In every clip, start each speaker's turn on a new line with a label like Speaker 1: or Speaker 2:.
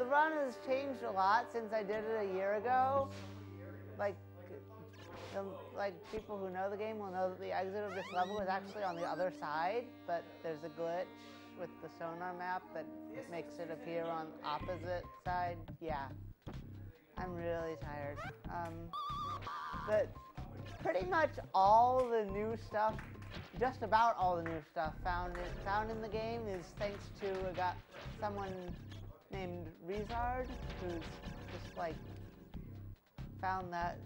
Speaker 1: the run has changed a lot since I did it a year ago. Like people who know the game will know that the exit of this level is actually on the other side, but there's a glitch with the sonar map that makes it appear on opposite side. Yeah, I'm really tired. But pretty much all the new stuff, just about all the new stuff found in the game is thanks to someone named Rizard, who's just like found that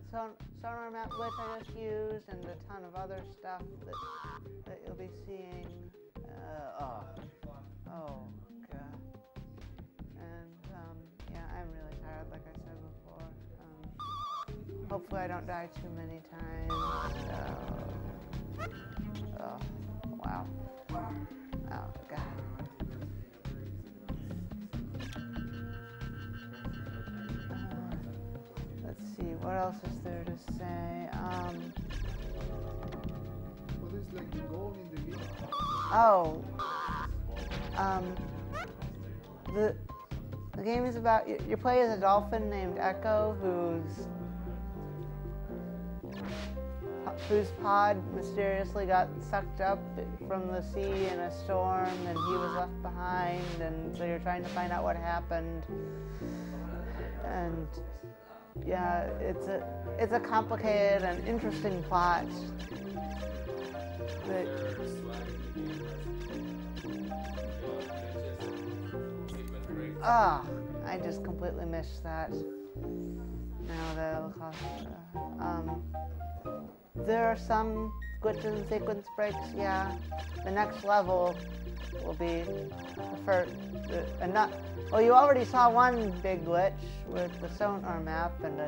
Speaker 1: sonar map glitch I just used, and a ton of other stuff that you'll be seeing. Oh god. And yeah, I'm really tired, like I said before. Hopefully I don't die too many times. Oh wow. Oh god. Let's see, what else is there to say?
Speaker 2: What is like the goal in the game?
Speaker 1: The game is about, you play as a dolphin named Ecco, whose pod mysteriously got sucked up from the sea in a storm, and he was left behind, and so you're trying to find out what happened. And yeah, it's a complicated and interesting plot. I just completely missed that. Now that'll cost. There are some glitches and sequence breaks. Yeah, the next level will be the first. Well, you already saw one big glitch with the sonar map and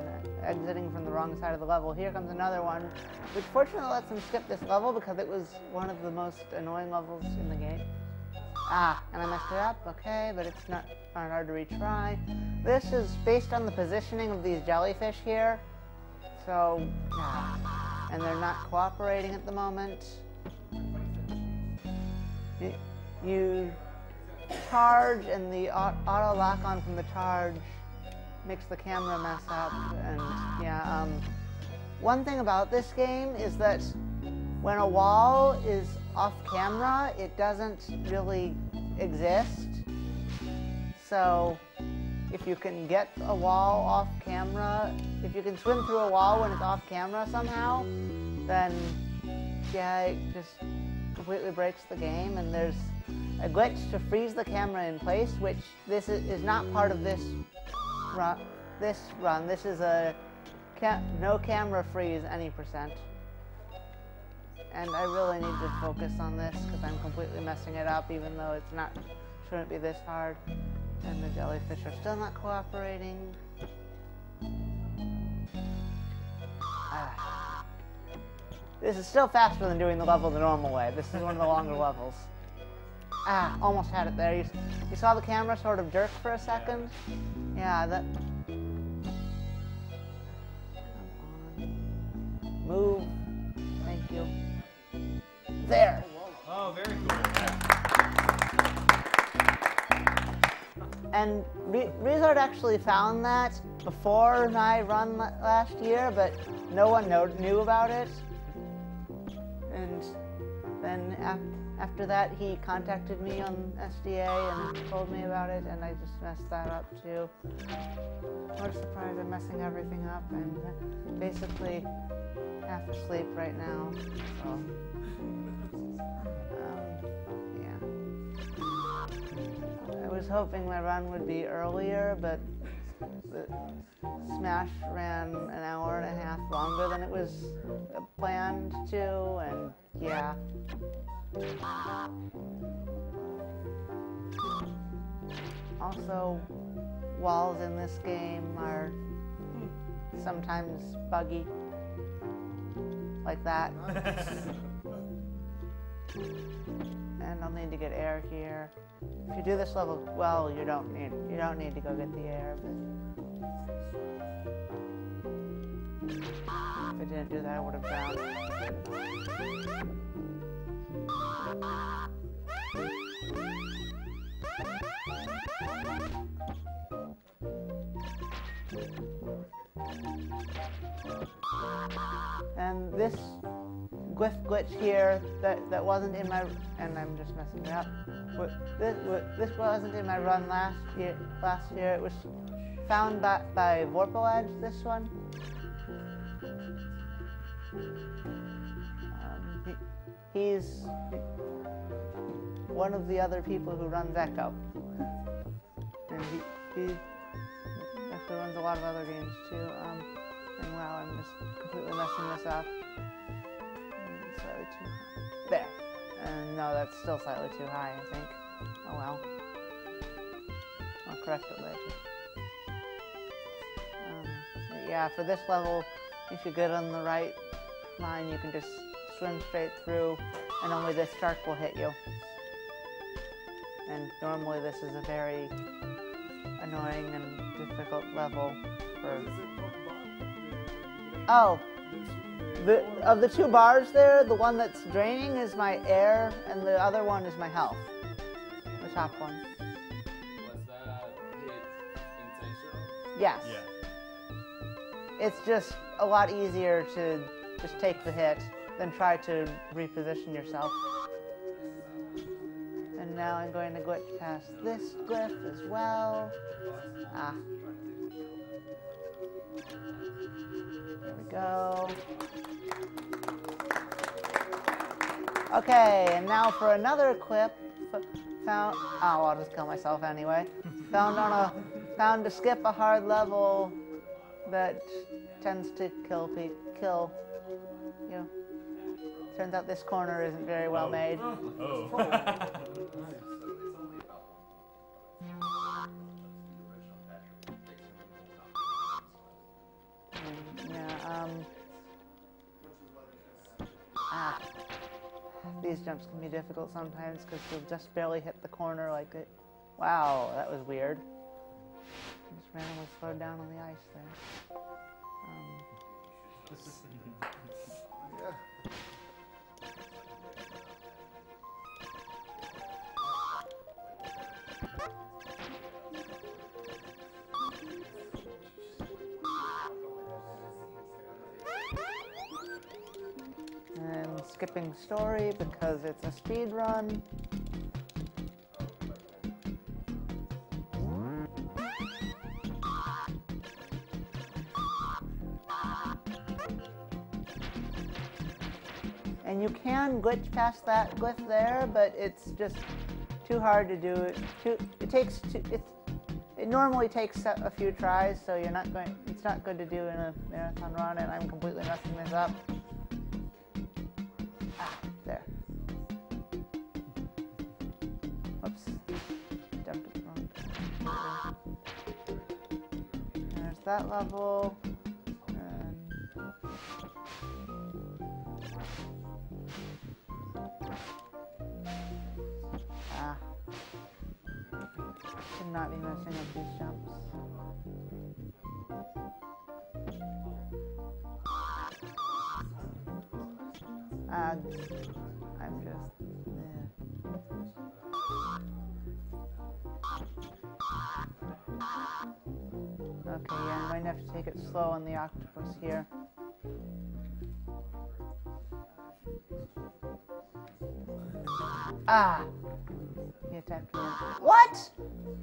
Speaker 1: exiting from the wrong side of the level. Here comes another one, which fortunately lets them skip this level because it was one of the most annoying levels in the game. And I messed it up. Okay, but it's not hard to retry. This is based on the positioning of these jellyfish here. So, and they're not cooperating at the moment. You charge, and the auto lock on from the charge makes the camera mess up. And yeah, one thing about this game is that when a wall is off camera, it doesn't really exist. So if you can get a wall off camera, if you can swim through a wall when it's off camera somehow, then yeah, it just completely breaks the game. And there's a glitch to freeze the camera in place, which this is not part of this run. This is a no camera freeze any %. And I really need to focus on this because I'm completely messing it up, even though shouldn't be this hard. And the jellyfish are still not cooperating. This is still faster than doing the level the normal way. This is one of the longer levels. Almost had it there. You saw the camera sort of jerk for a second? Yeah, that... Come on. Move. Thank you. There.
Speaker 3: Oh, very cool.
Speaker 1: And Rizard actually found that before my run last year, but no one knew about it. And then after that, he contacted me on SDA and told me about it, and I just messed that up too. What a surprise, I'm messing everything up. I'm basically half asleep right now, so... I was hoping my run would be earlier, but the Smash ran an hour and a half longer than it was planned to, and yeah. Also, walls in this game are sometimes buggy, like that. And I'll need to get air here. If you do this level well, you don't need to go get the air. But if I didn't do that, I would have drowned. And this glitch here that wasn't in my, and I'm just messing it up. This wasn't in my run last year. It was found by Vorpaledge. This one. He's one of the other people who runs Ecco, and he actually runs a lot of other games too. And wow, I'm just completely messing this up. Slightly too high. There. And no, that's still slightly too high, I think. Oh well. I'll correct it later. Yeah, for this level, if you get on the right line, you can just swim straight through, and only this shark will hit you. And normally this is a very annoying and difficult level for... Oh! Of the two bars there, the one that's draining is my air, and the other one is my health. The top one.
Speaker 3: Was that hit intentional?
Speaker 1: Yes.
Speaker 4: Yeah.
Speaker 1: It's just a lot easier to just take the hit than try to reposition yourself. And now I'm going to glitch past this glyph as well. Ah. There we go. Okay, and now for another clip. Found. Oh, I'll just kill myself anyway. Found to skip a hard level that tends to kill you. Turns out this corner isn't very well made.
Speaker 4: Oh.
Speaker 1: These jumps can be difficult sometimes because you'll just barely hit the corner like it. Wow, that was weird. Just randomly slowed down on the ice there. And skipping story because it's a speed run. And you can glitch past that glyph there, but it's just too hard to do it. It normally takes a few tries, so it's not good to do in a marathon run, and I'm completely messing this up. There. Whoops. Jumped it wrong. There's that level. Should not be messing up these jumps. I'm just... Okay, yeah, I'm going to have to take it slow on the octopus here. Ah! He attacked me. What?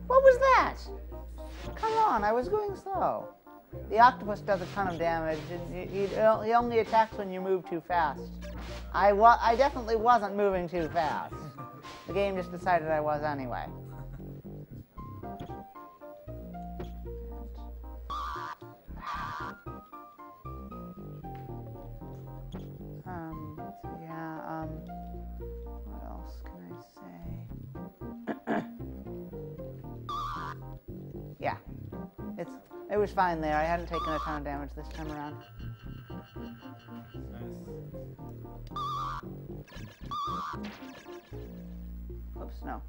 Speaker 1: What was that? Come on, I was going slow. The octopus does a ton of damage, and he only attacks when you move too fast. I definitely wasn't moving too fast. The game just decided I was anyway. What else can I say? Yeah, it was fine there. I hadn't taken a ton of damage this time around. Oops, no.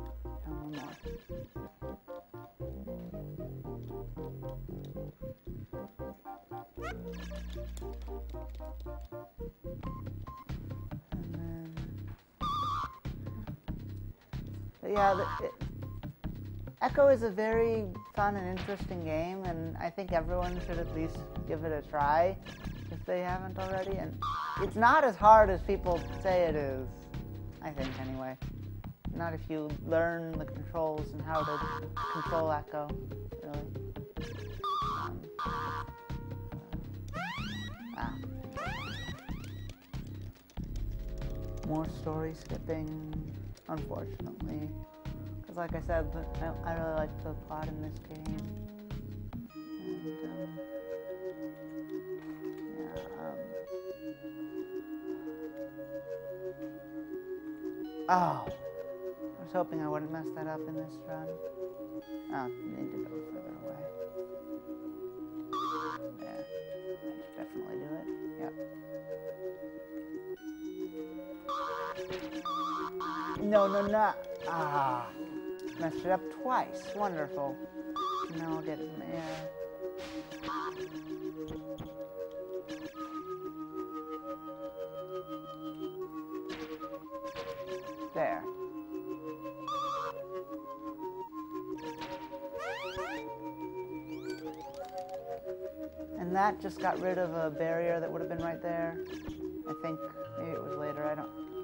Speaker 1: One more. And then... But yeah, Ecco is a very fun and interesting game, and I think everyone should at least give it a try if they haven't already. And it's not as hard as people say it is, I think, anyway. Not if you learn the controls and how to control Ecco, really. More story skipping, unfortunately. Because like I said, I really like the plot in this game. And, oh! I was hoping I wouldn't mess that up in this run. Oh, you need to go further away. Yeah, I should definitely do it. Yep. No, no, no. Ah, messed it up twice. Wonderful. Now I'll get it in the air. There. And that just got rid of a barrier that would have been right there. I think maybe it was later.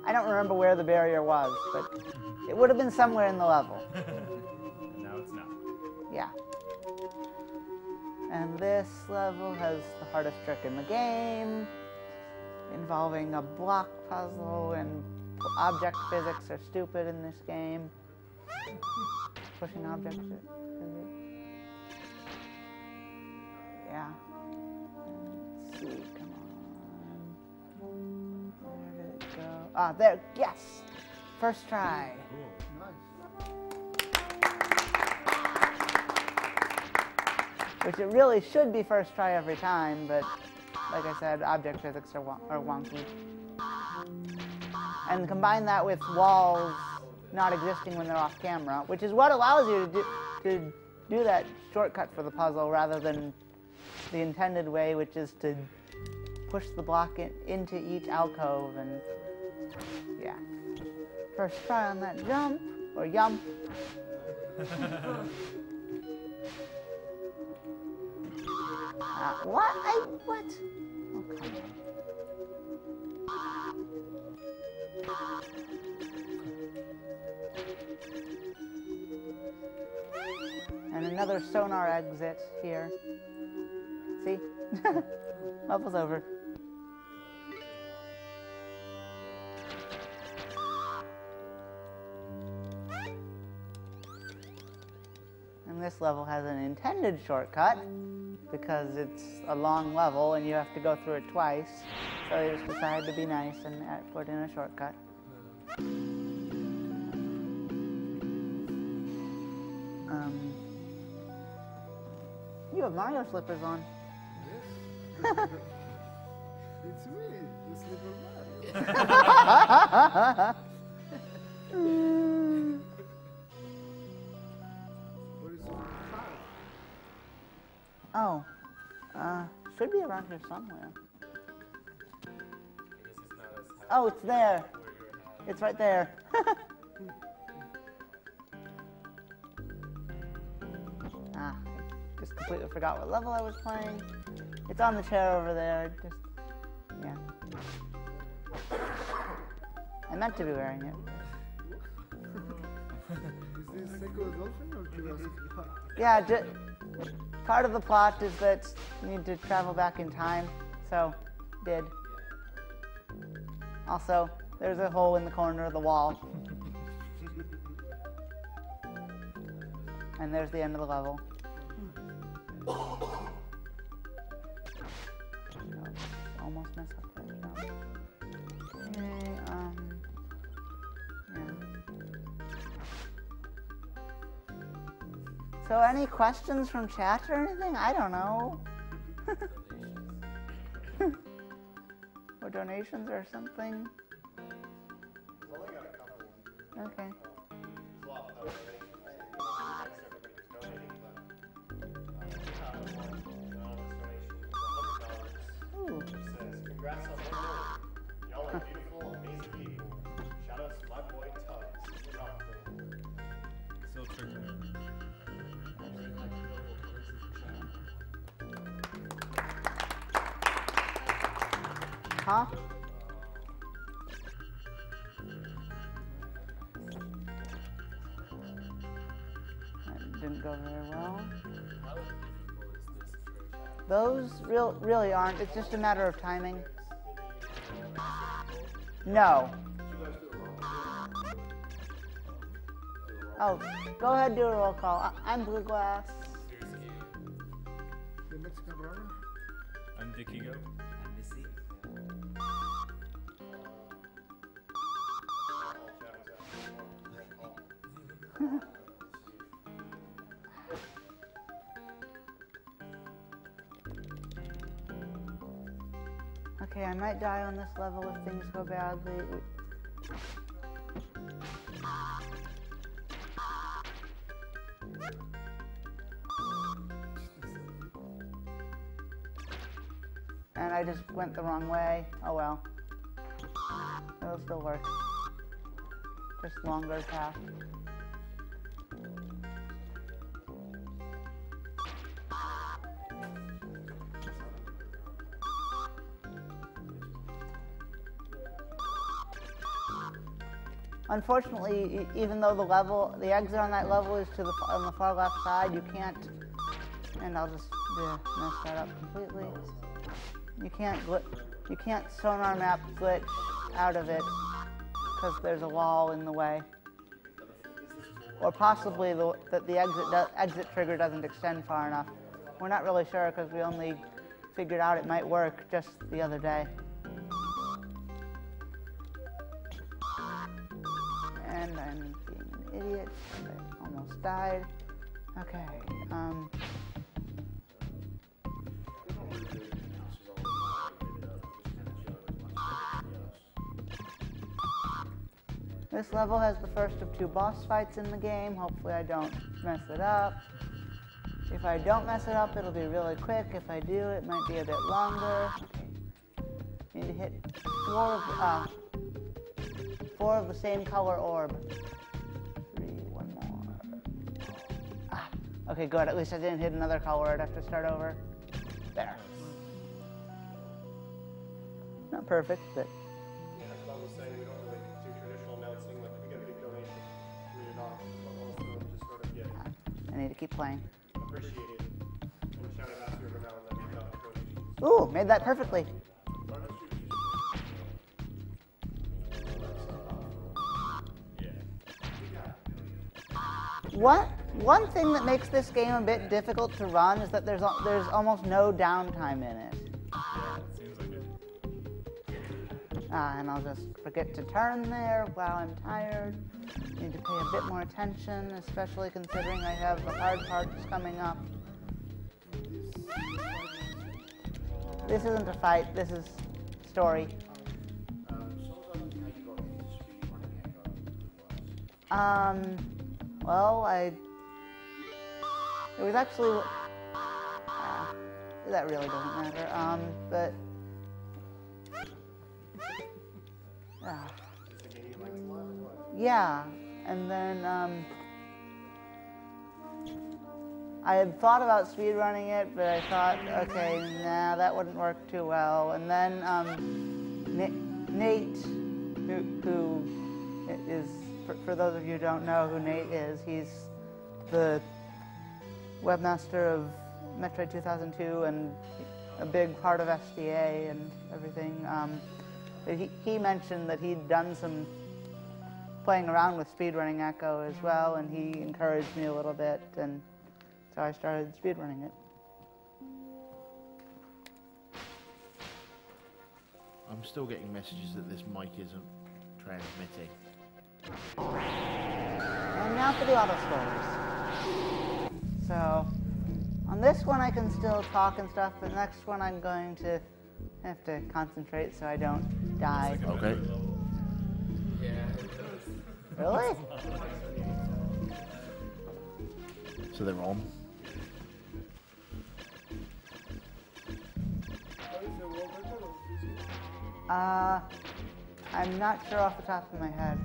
Speaker 1: I don't remember where the barrier was, but it would have been somewhere in the level.
Speaker 4: Now it's not.
Speaker 1: Yeah. And this level has the hardest trick in the game, involving a block puzzle, and object physics are stupid in this game. Pushing object physics. Yeah. Let's see, come on. Where did it go? Ah, there, yes! First try.
Speaker 4: Cool.
Speaker 2: Nice.
Speaker 1: Which it really should be first try every time, but like I said, object physics are wonky. And combine that with walls not existing when they're off camera, which is what allows you to do that shortcut for the puzzle rather than the intended way, which is to push the block into each alcove. And yeah, first try on that jump or yump. What? What? Oh, come on. And another sonar exit here. See? Level's over. And this level has an intended shortcut because it's a long level and you have to go through it twice. So they just decided to be nice and put in a shortcut. You have Mario slippers on.
Speaker 2: Yes. It's me, the Slipper Mario. What is the card?
Speaker 1: Oh, should be around here somewhere. Oh, it's there. It's right there. Just completely forgot what level I was playing. It's on the chair over there. Just, yeah. I meant to be wearing it.
Speaker 2: Is this Ecco the Dolphin or Jurassic Park?
Speaker 1: Yeah, part of the plot is that you need to travel back in time, so did. Also, there's a hole in the corner of the wall. And there's the end of the level. Almost messed up that jump. Okay, yeah. So any questions from chat or anything? I don't know. Or donations or something?
Speaker 5: We've only got a couple.
Speaker 1: Okay.
Speaker 5: There's a lot of donations. Thanks everybody who's donating, but
Speaker 1: Ooh.
Speaker 5: which says, congrats on the win. Y'all are beautiful, amazing people. Shout out to my boy Tubbs. Rock.
Speaker 4: Still triggering.
Speaker 1: Huh? That didn't go very well.
Speaker 3: How difficult is this trick?
Speaker 1: Those really aren't. It's just a matter of timing. No. Oh, go ahead and do a roll call. I'm Blueglass.
Speaker 2: The Mexican runner.
Speaker 4: I'm Dikigo.
Speaker 6: I'm Missy.
Speaker 1: Okay, I might die on this level if things go badly. And I just went the wrong way. Oh well. It'll still work. Just longer path. Unfortunately, even though the exit on that level is on the far left side, you can't, and I'll just mess that up completely. You can't sonar map glitch out of it because there's a wall in the way, or possibly that the exit trigger doesn't extend far enough. We're not really sure because we only figured out it might work just the other day. And I'm being an idiot. I almost died. Okay. This level has the first of 2 boss fights in the game. Hopefully I don't mess it up. If I don't mess it up, it'll be really quick. If I do, it might be a bit longer. Okay. Need to hit 4 of the same color orb. 3, 1 more. Okay, good. At least I didn't hit another color. I'd have to start over. There. Not perfect, but...
Speaker 5: Yeah, as Bob was saying, we don't really do traditional announcing. Like, if we get a big donation, read it off. But most of them just sort of get
Speaker 1: I need to keep playing.
Speaker 5: appreciated and shout it out to every now and then about donations.
Speaker 1: Ooh, made that perfectly. One thing that makes this game a bit difficult to run is that there's almost no downtime in it.
Speaker 4: Yeah, it seems like it.
Speaker 1: And I'll just forget to turn there while I'm tired. Need to pay a bit more attention, especially considering I have the hard parts coming up. This isn't a fight, this is story. Well, it was actually, that really doesn't matter, but, yeah, and then, I had thought about speedrunning it, but I thought, okay, nah, that wouldn't work too well, and then, Nate, who is, for those of you who don't know who Nate is, he's the webmaster of Metroid 2002 and a big part of SDA and everything. But he mentioned that he'd done some playing around with speedrunning Ecco as well, and he encouraged me a little bit, and so I started speedrunning it.
Speaker 7: I'm still getting messages that this mic isn't transmitting.
Speaker 1: And now for the auto scores. So, on this one I can still talk and stuff, but the next one I'm going to have to concentrate so I don't die.
Speaker 7: Okay.
Speaker 3: Yeah, it does.
Speaker 1: Really?
Speaker 7: So they're on.
Speaker 1: I'm not sure off the top of my head.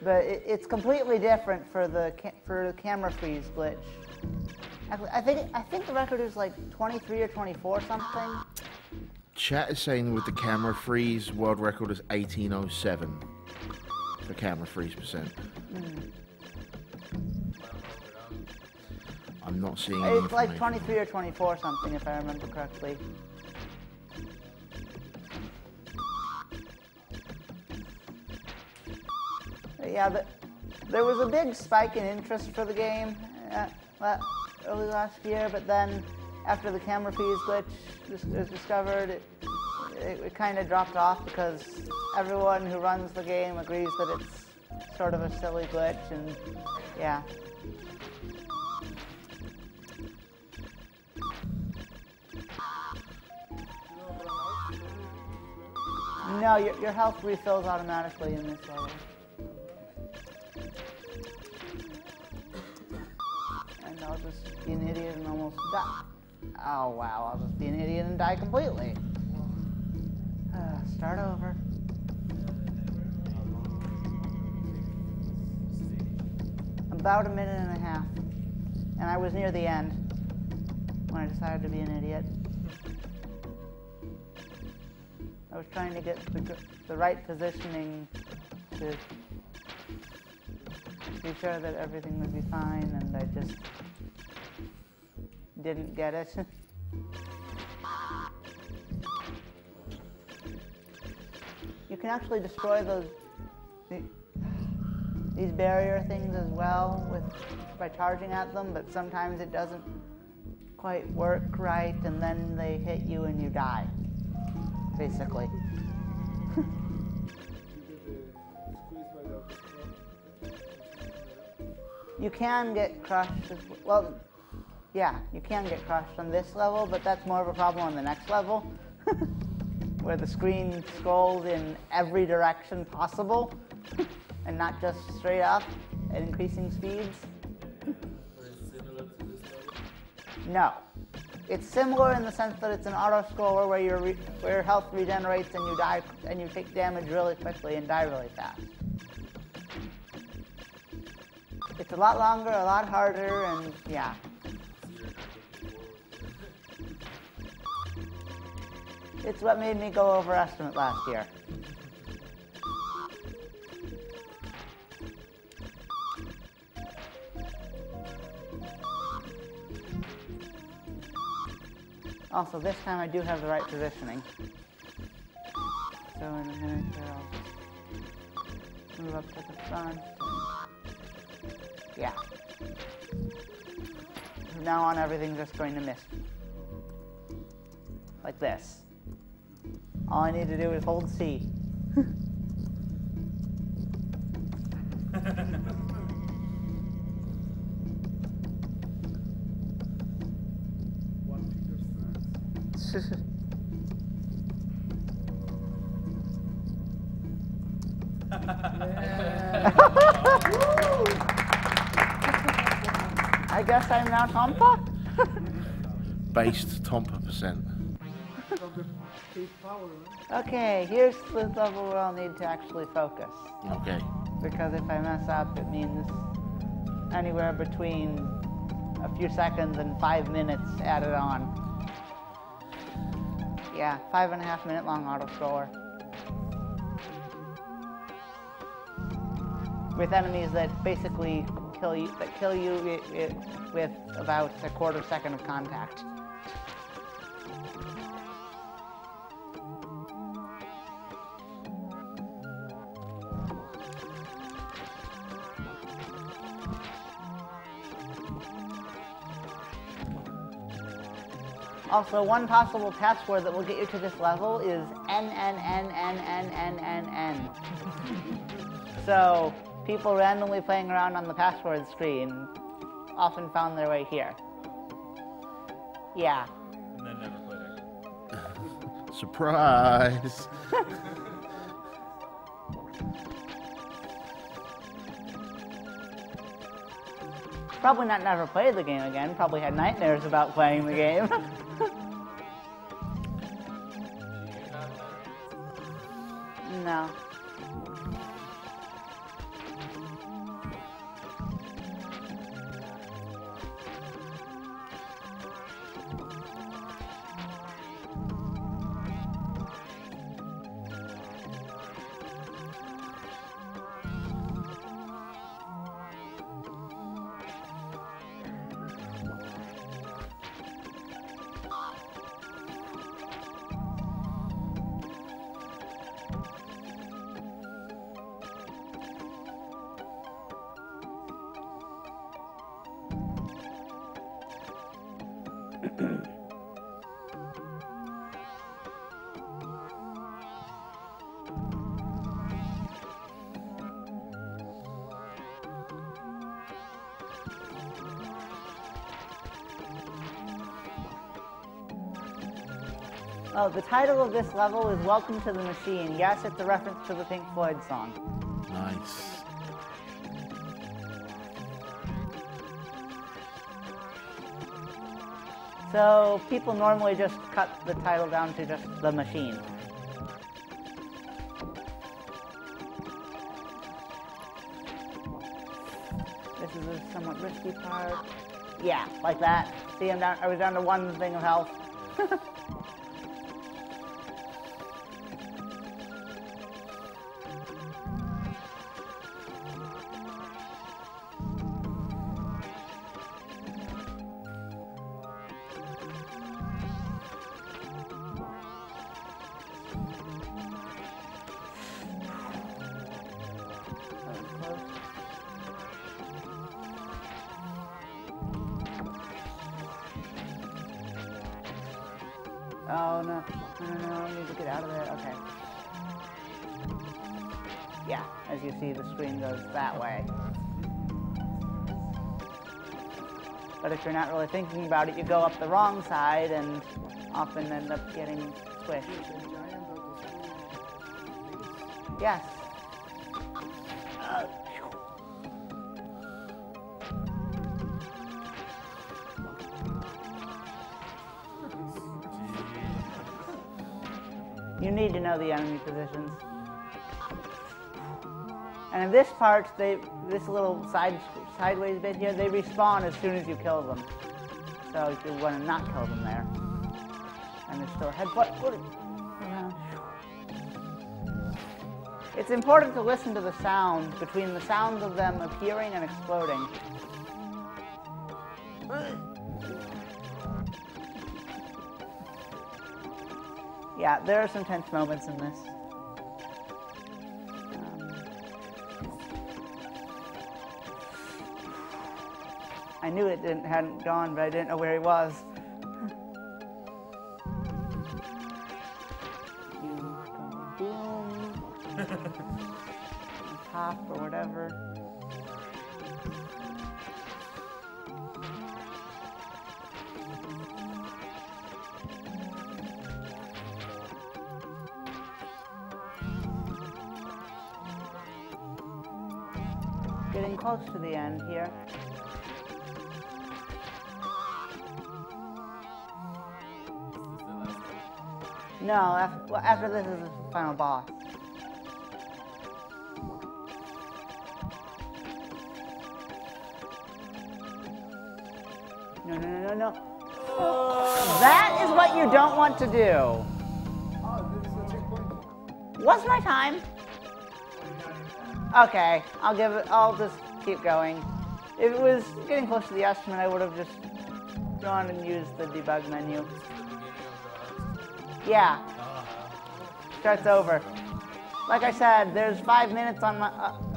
Speaker 1: But it's completely different for the camera freeze glitch. Actually, I think the record is like 23 or 24 something.
Speaker 7: Chat is saying with the camera freeze, world record is 1807 for camera freeze percent. I'm not seeing any
Speaker 1: It's like
Speaker 7: information.
Speaker 1: 23 or 24 something, if I remember correctly. Yeah, but there was a big spike in interest for the game early last year, but then after the camera freeze glitch was discovered, it kind of dropped off because everyone who runs the game agrees that it's sort of a silly glitch, and yeah. No, your health refills automatically in this level. And I'll just be an idiot and almost die. Oh wow, I'll just be an idiot and die completely. Start over. About a minute and a half. And I was near the end when I decided to be an idiot. I was trying to get the right positioning to be sure that everything would be fine, and I just didn't get it. You can actually destroy these barrier things as well by charging at them, but sometimes it doesn't quite work right, and then they hit you and you die, basically. You can get crushed well. Yeah, you can get crushed on this level, but that's more of a problem on the next level, where the screen scrolls in every direction possible, and not just straight up at increasing speeds.
Speaker 3: Or is it similar to this level?
Speaker 1: No. It's similar in the sense that it's an auto-scroller where your health regenerates and you die, and you take damage really quickly and die really fast. It's a lot longer, a lot harder, and yeah. It's what made me go overestimate last year. Also, this time I do have the right positioning. So in a minute here, I'll move up to the front. Yeah. From now on, everything's just going to miss. Like this. All I need to do is hold C.
Speaker 2: One finger strength.
Speaker 1: I guess I'm now Tompa?
Speaker 7: Based Tompa percent.
Speaker 2: Of the cave power, right?
Speaker 1: Okay, here's the level where I'll need to actually focus.
Speaker 7: Okay.
Speaker 1: Because if I mess up, it means anywhere between a few seconds and 5 minutes added on. Yeah, 5.5 minute long auto-scroller. With enemies that basically kill you with about a quarter second of contact. Also, one possible password that will get you to this level is NNNNNNNN. So, people randomly playing around on the password screen often found their way here. Yeah.
Speaker 4: And then never played it.
Speaker 7: Surprise!
Speaker 1: Probably not never played the game again, probably had nightmares about playing the game. No. Oh, the title of this level is Welcome to the Machine. Yes, it's a reference to the Pink Floyd song.
Speaker 7: Nice.
Speaker 1: So people normally just cut the title down to just the machine. This is a somewhat risky part. Yeah, like that. See, I was down to one thing of health. Oh, no. No, I need to get out of there. Okay. Yeah, as you see, the screen goes that way. But if you're not really thinking about it, you go up the wrong side and often end up getting squished. Yes. You need to know the enemy positions. And in this part, this little sideways bit here, they respawn as soon as you kill them. So you want to not kill them there. And there's still a headbutt. It's important to listen to the sounds between the sounds of them appearing and exploding. Yeah, there are some tense moments in this. I knew it hadn't gone, but I didn't know where he was. You go boom. On top or whatever. Getting close to the end here. No, after this is the final boss. No. That is what you don't want to do.
Speaker 2: Oh, this is a checkpoint.
Speaker 1: What's my time? Okay, I'll just keep going. If it was getting close to the estimate, I would have just gone and used the debug menu. Yeah. Starts over. Like I said, there's 5 minutes on my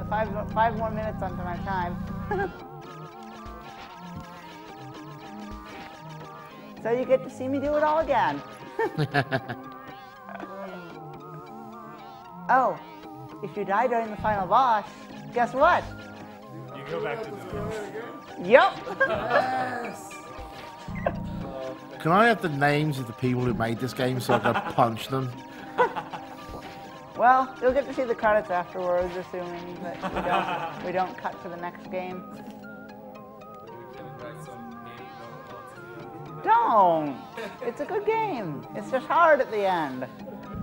Speaker 1: five more minutes onto my time. So you get to see me do it all again. Oh, if you die during the final boss, guess what?
Speaker 4: You go back to the
Speaker 1: Yep.
Speaker 2: Yes!
Speaker 7: Can I have the names of the people who made this game so I can punch them?
Speaker 1: Well, you'll get to see the credits afterwards, assuming that we don't cut to the next game. Don't! It's a good game. It's just hard at the end.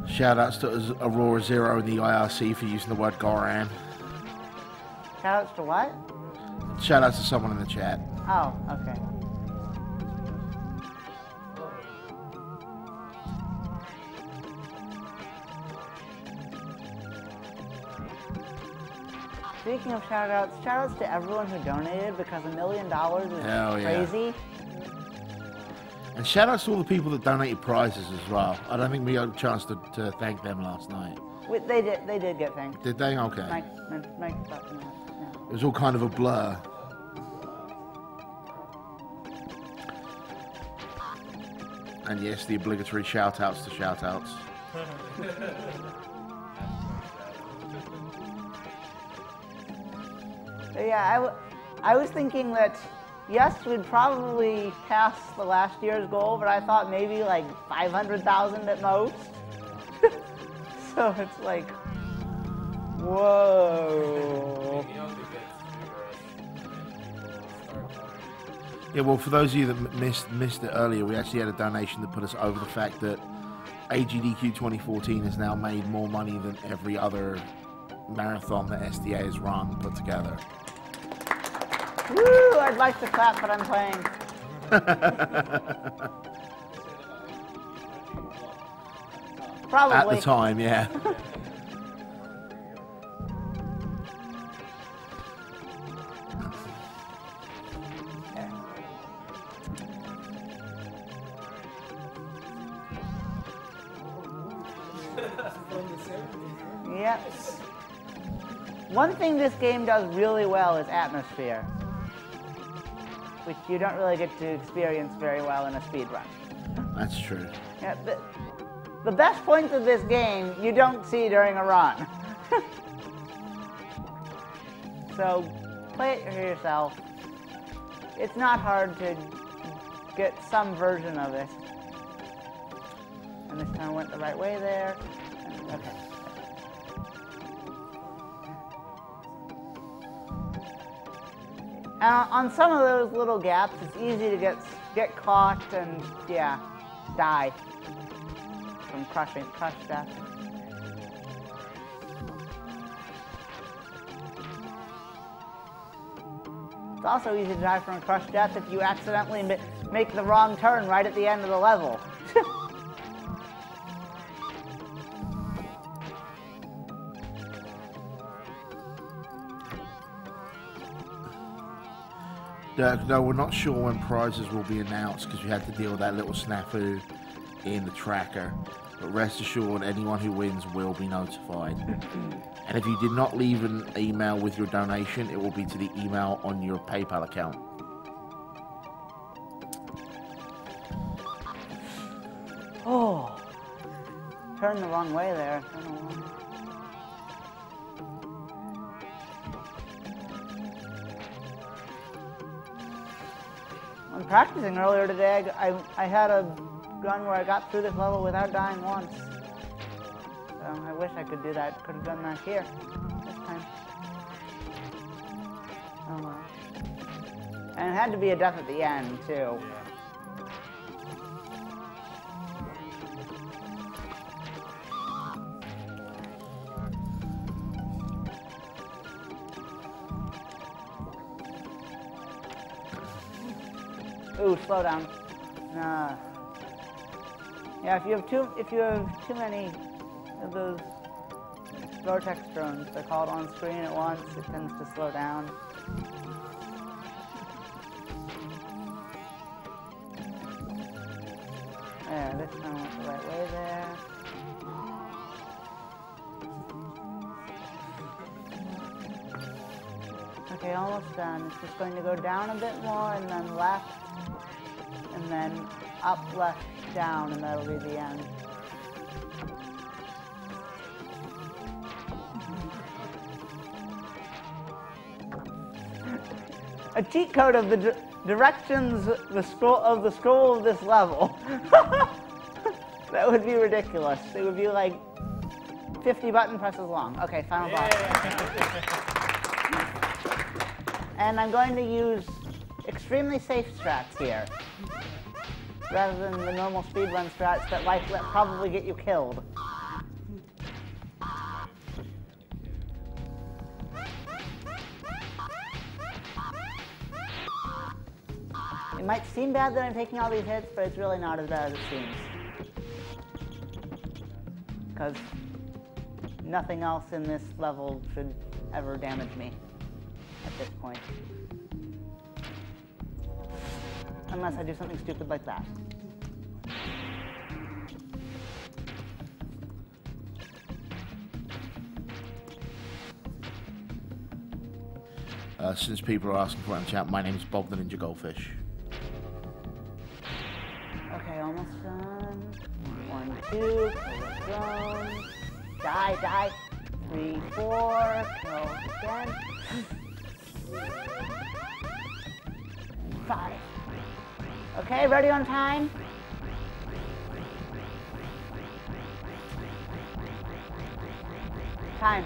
Speaker 7: Shoutouts to Aurora Zero and the IRC for using the word Goran.
Speaker 1: Shoutouts to what?
Speaker 7: Shoutouts to someone in the chat.
Speaker 1: Oh, okay. Speaking of shoutouts to everyone who donated, because $1 million is
Speaker 7: Hell yeah.
Speaker 1: crazy.
Speaker 7: And shoutouts to all the people that donated prizes as well. I don't think we had a chance to thank them last night.
Speaker 1: They did get thanked.
Speaker 7: Did they? Okay.
Speaker 1: Mike,
Speaker 7: It was all kind of a blur. And yes, the obligatory shout-outs to shout-outs.
Speaker 1: Yeah, I was thinking that, yes, we'd probably pass the last year's goal, but I thought maybe like 500,000 at most. So it's like, whoa.
Speaker 7: Yeah, well, for those of you that missed it earlier, we actually had a donation that put us over the fact that AGDQ2014 has now made more money than every other marathon that SDA has run put together.
Speaker 1: Woo! I'd like to clap, but I'm playing. Probably.
Speaker 7: At the time, yeah.
Speaker 1: Yep. One thing this game does really well is atmosphere, which you don't really get to experience very well in a speedrun.
Speaker 7: That's true.
Speaker 1: Yeah, the best points of this game you don't see during a run. So play it for yourself. It's not hard to get some version of it. And this time went the right way there. Okay. On some of those little gaps, it's easy to get caught and, yeah, die from crush death. It's also easy to die from a crush death if you accidentally make the wrong turn right at the end of the level.
Speaker 7: No, we're not sure when prizes will be announced because we had to deal with that little snafu in the tracker. But rest assured, anyone who wins will be notified. And if you did not leave an email with your donation, it will be to the email on your PayPal account.
Speaker 1: Oh, turned the wrong way there. When practicing earlier today, I had a run where I got through this level without dying once. So I wish I could do that. Could have done that here this time. Oh well. And it had to be a death at the end too. Ooh, slow down. Nah. Yeah, if you have too many of those vortex drones, they're called on screen at once, it tends to slow down. Yeah, this time went the right way there. Okay, almost done. It's just going to go down a bit more and then left. And then up, left, down, and that'll be the end. A cheat code of the directions, the scroll of this level. That would be ridiculous. It would be like 50 button presses long. Okay, final boss. And I'm going to use extremely safe strats here, rather than the normal speedrun strats that probably get you killed. It might seem bad that I'm taking all these hits, but it's really not as bad as it seems. Because nothing else in this level should ever damage me at this point. Unless I do something stupid like that.
Speaker 7: Since people are asking for it in chat, my name is Bob the Ninja Goldfish.
Speaker 1: Okay, almost done. 1, 2, kill the drone. Die, die. 3, 4, kill again. 5. Okay, ready on time? Time.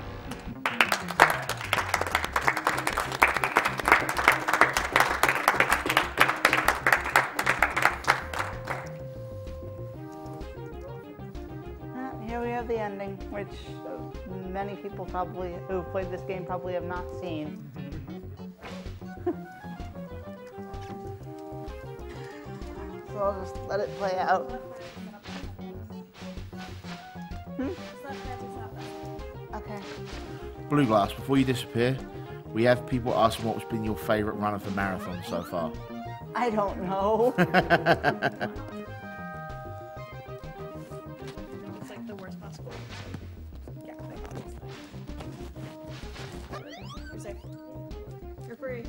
Speaker 1: Here we have the ending, which many people probably who've played this game probably have not seen. So I'll just let it play out. Okay.
Speaker 7: Blueglass, before you disappear, we have people asking what's been your favourite run of the marathon so far.
Speaker 1: I don't know.
Speaker 6: It's like the worst possible. Yeah, obviously. You're safe. You're free.